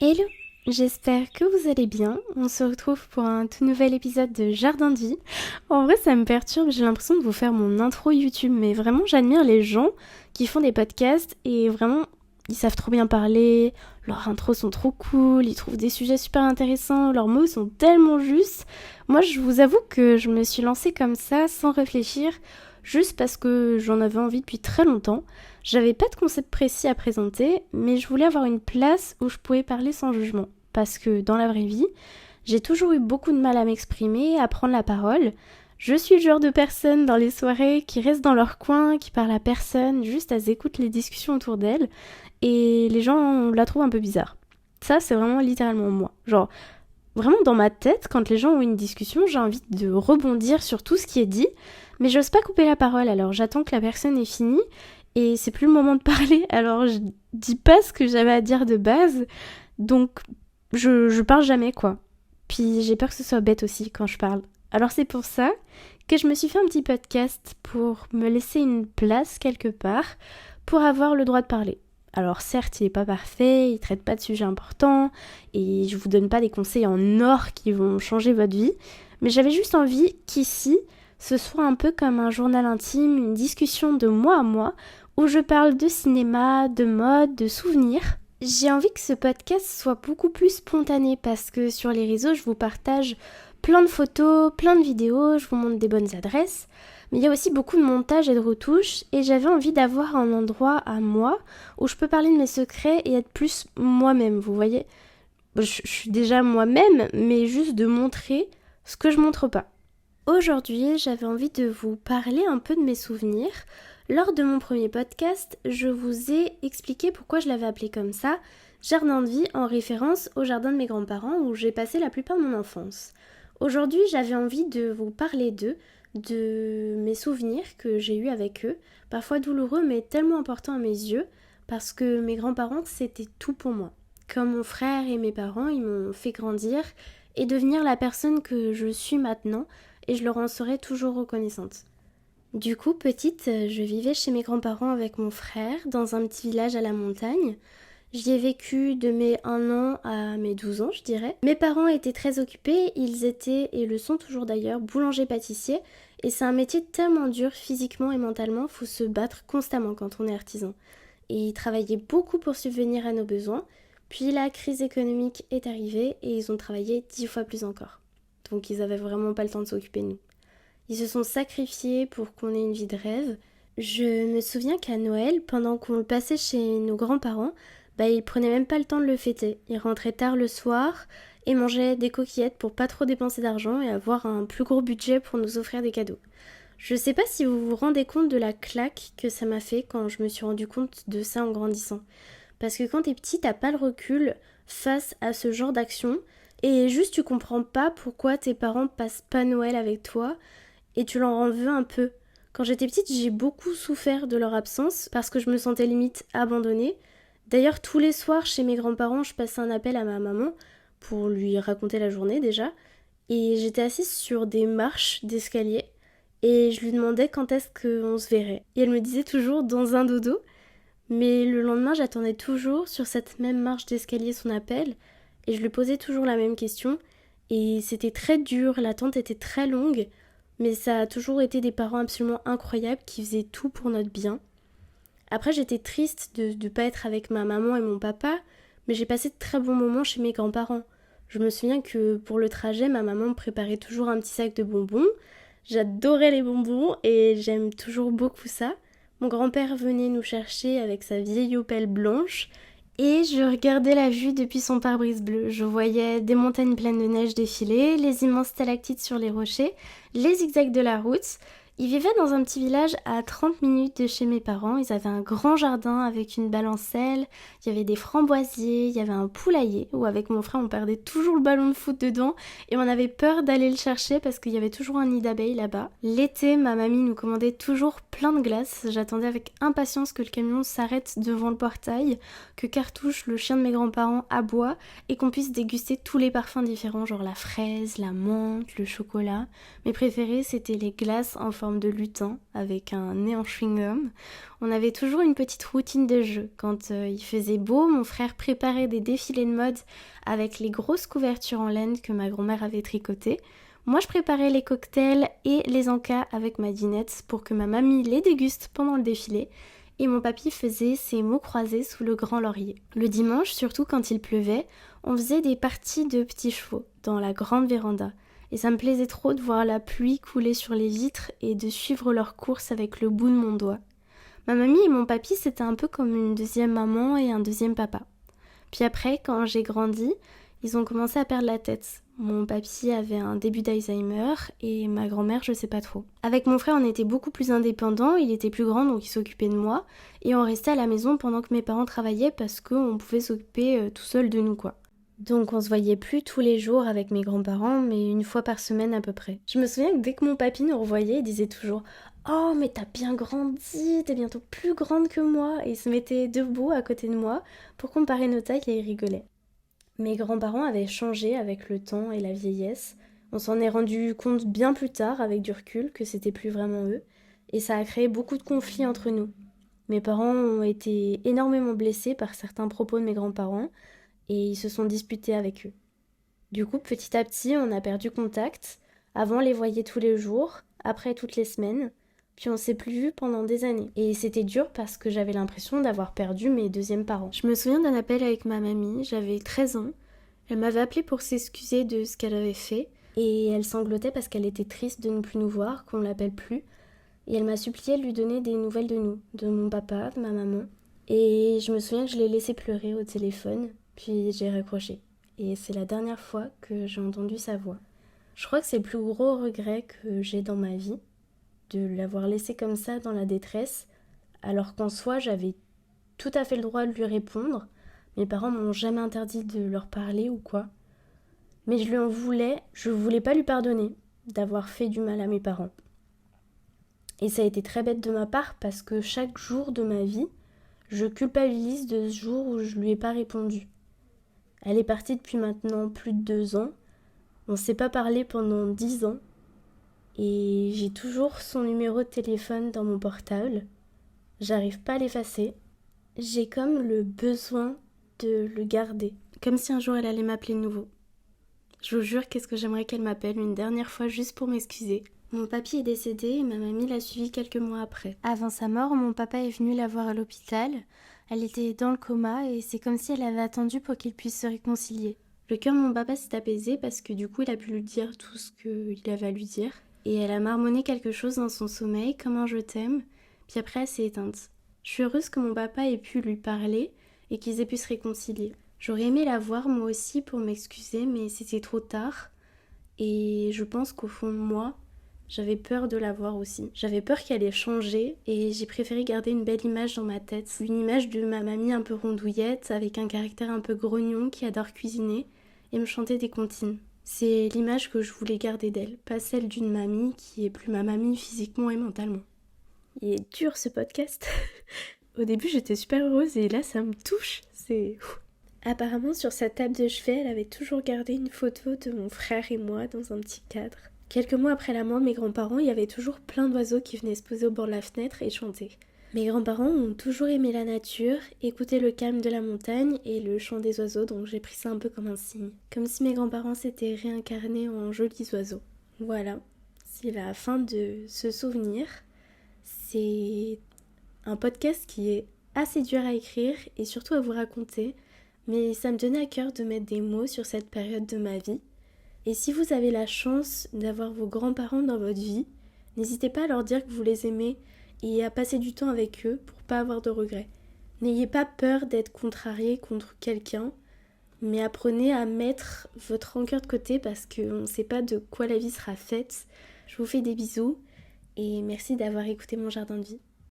Hello, j'espère que vous allez bien. On se retrouve pour un tout nouvel épisode de Jardin de vie. En vrai, ça me perturbe, j'ai l'impression de vous faire mon intro YouTube, mais vraiment, j'admire les gens qui font des podcasts et vraiment, ils savent trop bien parler, leurs intros sont trop cool, ils trouvent des sujets super intéressants, leurs mots sont tellement justes. Moi, je vous avoue que je me suis lancée comme ça, sans réfléchir, juste parce que j'en avais envie depuis très longtemps. J'avais pas de concept précis à présenter, mais je voulais avoir une place où je pouvais parler sans jugement. Parce que dans la vraie vie, j'ai toujours eu beaucoup de mal à m'exprimer, à prendre la parole. Je suis le genre de personne dans les soirées qui reste dans leur coin, qui parle à personne, juste elles écoutent les discussions autour d'elles, et les gens la trouvent un peu bizarre. Ça, c'est vraiment littéralement moi. Genre, vraiment dans ma tête, quand les gens ont une discussion, j'ai envie de rebondir sur tout ce qui est dit, mais j'ose pas couper la parole, alors j'attends que la personne ait fini, et c'est plus le moment de parler, alors je dis pas ce que j'avais à dire de base, donc je parle jamais quoi. Puis j'ai peur que ce soit bête aussi quand je parle. Alors c'est pour ça que je me suis fait un petit podcast pour me laisser une place quelque part, pour avoir le droit de parler. Alors certes, il est pas parfait, il traite pas de sujets importants, et je vous donne pas des conseils en or qui vont changer votre vie, mais j'avais juste envie qu'ici, ce soit un peu comme un journal intime, une discussion de moi à moi, où je parle de cinéma, de mode, de souvenirs. J'ai envie que ce podcast soit beaucoup plus spontané parce que sur les réseaux, je vous partage plein de photos, plein de vidéos, je vous montre des bonnes adresses, mais il y a aussi beaucoup de montage et de retouches et j'avais envie d'avoir un endroit à moi où je peux parler de mes secrets et être plus moi-même, vous voyez. Je suis déjà moi-même, mais juste de montrer ce que je montre pas. Aujourd'hui, j'avais envie de vous parler un peu de mes souvenirs. Lors de mon premier podcast, je vous ai expliqué pourquoi je l'avais appelé comme ça, Jardin de vie, en référence au jardin de mes grands-parents où j'ai passé la plupart de mon enfance. Aujourd'hui, j'avais envie de vous parler d'eux, de mes souvenirs que j'ai eus avec eux, parfois douloureux mais tellement importants à mes yeux, parce que mes grands-parents, c'était tout pour moi. Comme mon frère et mes parents, ils m'ont fait grandir et devenir la personne que je suis maintenant, et je leur en serai toujours reconnaissante. Du coup, petite, je vivais chez mes grands-parents avec mon frère, dans un petit village à la montagne. J'y ai vécu de mes 1 an à mes 12 ans, je dirais. Mes parents étaient très occupés, ils étaient, et le sont toujours d'ailleurs, boulangers-pâtissiers, et c'est un métier tellement dur physiquement et mentalement, faut se battre constamment quand on est artisan. Et ils travaillaient beaucoup pour subvenir à nos besoins, puis la crise économique est arrivée et ils ont travaillé 10 fois plus encore. Donc ils avaient vraiment pas le temps de s'occuper de nous. Ils se sont sacrifiés pour qu'on ait une vie de rêve. Je me souviens qu'à Noël, pendant qu'on le passait chez nos grands-parents, ils prenaient même pas le temps de le fêter. Ils rentraient tard le soir et mangeaient des coquillettes pour pas trop dépenser d'argent et avoir un plus gros budget pour nous offrir des cadeaux. Je sais pas si vous vous rendez compte de la claque que ça m'a fait quand je me suis rendu compte de ça en grandissant. Parce que quand t'es petit, t'as pas le recul face à ce genre d'action et juste tu comprends pas pourquoi tes parents passent pas Noël avec toi et tu leur en veux un peu. Quand j'étais petite, j'ai beaucoup souffert de leur absence parce que je me sentais limite abandonnée. D'ailleurs, tous les soirs chez mes grands-parents, je passais un appel à ma maman pour lui raconter la journée déjà. Et j'étais assise sur des marches d'escalier et je lui demandais quand est-ce qu'on se verrait. Et elle me disait toujours dans un dodo. Mais le lendemain, j'attendais toujours sur cette même marche d'escalier son appel et je lui posais toujours la même question. Et c'était très dur, l'attente était très longue, mais ça a toujours été des parents absolument incroyables qui faisaient tout pour notre bien. Après, j'étais triste de ne pas être avec ma maman et mon papa, mais j'ai passé de très bons moments chez mes grands-parents. Je me souviens que pour le trajet, ma maman me préparait toujours un petit sac de bonbons. J'adorais les bonbons et j'aime toujours beaucoup ça. Mon grand-père venait nous chercher avec sa vieille Opel blanche et je regardais la vue depuis son pare-brise bleu. Je voyais des montagnes pleines de neige défiler, les immenses stalactites sur les rochers, les zigzags de la route Ils vivaient dans un petit village à 30 minutes de chez mes parents. Ils avaient un grand jardin avec une balancelle, il y avait des framboisiers, il y avait un poulailler où avec mon frère on perdait toujours le ballon de foot dedans et on avait peur d'aller le chercher parce qu'il y avait toujours un nid d'abeilles là-bas. L'été, ma mamie nous commandait toujours plein de glace. J'attendais avec impatience que le camion s'arrête devant le portail, que Cartouche, le chien de mes grands-parents, aboie et qu'on puisse déguster tous les parfums différents, genre la fraise, la menthe, le chocolat. Mes préférés, c'était les glaces en forme de lutin avec un nez en chewing-gum. On avait toujours une petite routine de jeu. Quand il faisait beau, mon frère préparait des défilés de mode avec les grosses couvertures en laine que ma grand-mère avait tricotées. Moi, je préparais les cocktails et les encas avec ma dinette pour que ma mamie les déguste pendant le défilé. Et mon papy faisait ses mots croisés sous le grand laurier. Le dimanche, surtout quand il pleuvait, on faisait des parties de petits chevaux dans la grande véranda. Et ça me plaisait trop de voir la pluie couler sur les vitres et de suivre leur course avec le bout de mon doigt. Ma mamie et mon papy, c'était un peu comme une deuxième maman et un deuxième papa. Puis après, quand j'ai grandi, ils ont commencé à perdre la tête. Mon papy avait un début d'Alzheimer et ma grand-mère, je sais pas trop. Avec mon frère, on était beaucoup plus indépendants, il était plus grand donc il s'occupait de moi et on restait à la maison pendant que mes parents travaillaient parce qu'on pouvait s'occuper tout seul de nous quoi. Donc on se voyait plus tous les jours avec mes grands-parents, mais une fois par semaine à peu près. Je me souviens que dès que mon papy nous revoyait, il disait toujours « Oh mais t'as bien grandi, t'es bientôt plus grande que moi » et il se mettait debout à côté de moi pour comparer nos tailles et il rigolait. Mes grands-parents avaient changé avec le temps et la vieillesse. On s'en est rendu compte bien plus tard avec du recul que c'était plus vraiment eux et ça a créé beaucoup de conflits entre nous. Mes parents ont été énormément blessés par certains propos de mes grands-parents et ils se sont disputés avec eux. Du coup, petit à petit, on a perdu contact. Avant, on les voyait tous les jours, après toutes les semaines, puis on s'est plus vus pendant des années. Et c'était dur parce que j'avais l'impression d'avoir perdu mes deuxièmes parents. Je me souviens d'un appel avec ma mamie, j'avais 13 ans. Elle m'avait appelé pour s'excuser de ce qu'elle avait fait, et elle sanglotait parce qu'elle était triste de ne plus nous voir, qu'on l'appelle plus. Et elle m'a supplié de lui donner des nouvelles de nous, de mon papa, de ma maman. Et je me souviens que je l'ai laissé pleurer au téléphone. Puis j'ai raccroché. Et c'est la dernière fois que j'ai entendu sa voix. Je crois que c'est le plus gros regret que j'ai dans ma vie, de l'avoir laissé comme ça dans la détresse, alors qu'en soi j'avais tout à fait le droit de lui répondre. Mes parents m'ont jamais interdit de leur parler ou quoi. Mais je lui en voulais, je voulais pas lui pardonner d'avoir fait du mal à mes parents. Et ça a été très bête de ma part parce que chaque jour de ma vie, je culpabilise de ce jour où je lui ai pas répondu. Elle est partie depuis maintenant plus de 2 ans. On ne s'est pas parlé pendant 10 ans. Et j'ai toujours son numéro de téléphone dans mon portable. J'arrive pas à l'effacer. J'ai comme le besoin de le garder. Comme si un jour elle allait m'appeler de nouveau. Je vous jure, qu'est-ce que j'aimerais qu'elle m'appelle une dernière fois juste pour m'excuser. Mon papy est décédé et ma mamie l'a suivi quelques mois après. Avant sa mort, mon papa est venu la voir à l'hôpital. Elle était dans le coma et c'est comme si elle avait attendu pour qu'ils puissent se réconcilier. Le cœur de mon papa s'est apaisé parce que du coup il a pu lui dire tout ce qu'il avait à lui dire. Et elle a marmonné quelque chose dans son sommeil, comme un je t'aime, puis après elle s'est éteinte. Je suis heureuse que mon papa ait pu lui parler et qu'ils aient pu se réconcilier. J'aurais aimé la voir moi aussi pour m'excuser, mais c'était trop tard. Et je pense qu'au fond de moi, j'avais peur de la voir aussi. J'avais peur qu'elle ait changé et j'ai préféré garder une belle image dans ma tête. Une image de ma mamie un peu rondouillette, avec un caractère un peu grognon qui adore cuisiner et me chanter des comptines. C'est l'image que je voulais garder d'elle, pas celle d'une mamie qui est plus ma mamie physiquement et mentalement. Il est dur ce podcast. Au début j'étais super heureuse et là ça me touche. C'est... Apparemment sur sa table de chevet, elle avait toujours gardé une photo de mon frère et moi dans un petit cadre. Quelques mois après la mort de mes grands-parents, il y avait toujours plein d'oiseaux qui venaient se poser au bord de la fenêtre et chanter. Mes grands-parents ont toujours aimé la nature, écouté le calme de la montagne et le chant des oiseaux, donc j'ai pris ça un peu comme un signe. Comme si mes grands-parents s'étaient réincarnés en jolis oiseaux. Voilà, c'est la fin de ce souvenir. C'est un podcast qui est assez dur à écrire et surtout à vous raconter, mais ça me tenait à cœur de mettre des mots sur cette période de ma vie. Et si vous avez la chance d'avoir vos grands-parents dans votre vie, n'hésitez pas à leur dire que vous les aimez et à passer du temps avec eux pour pas avoir de regrets. N'ayez pas peur d'être contrarié contre quelqu'un, mais apprenez à mettre votre rancœur de côté parce qu'on ne sait pas de quoi la vie sera faite. Je vous fais des bisous et merci d'avoir écouté mon jardin de vie.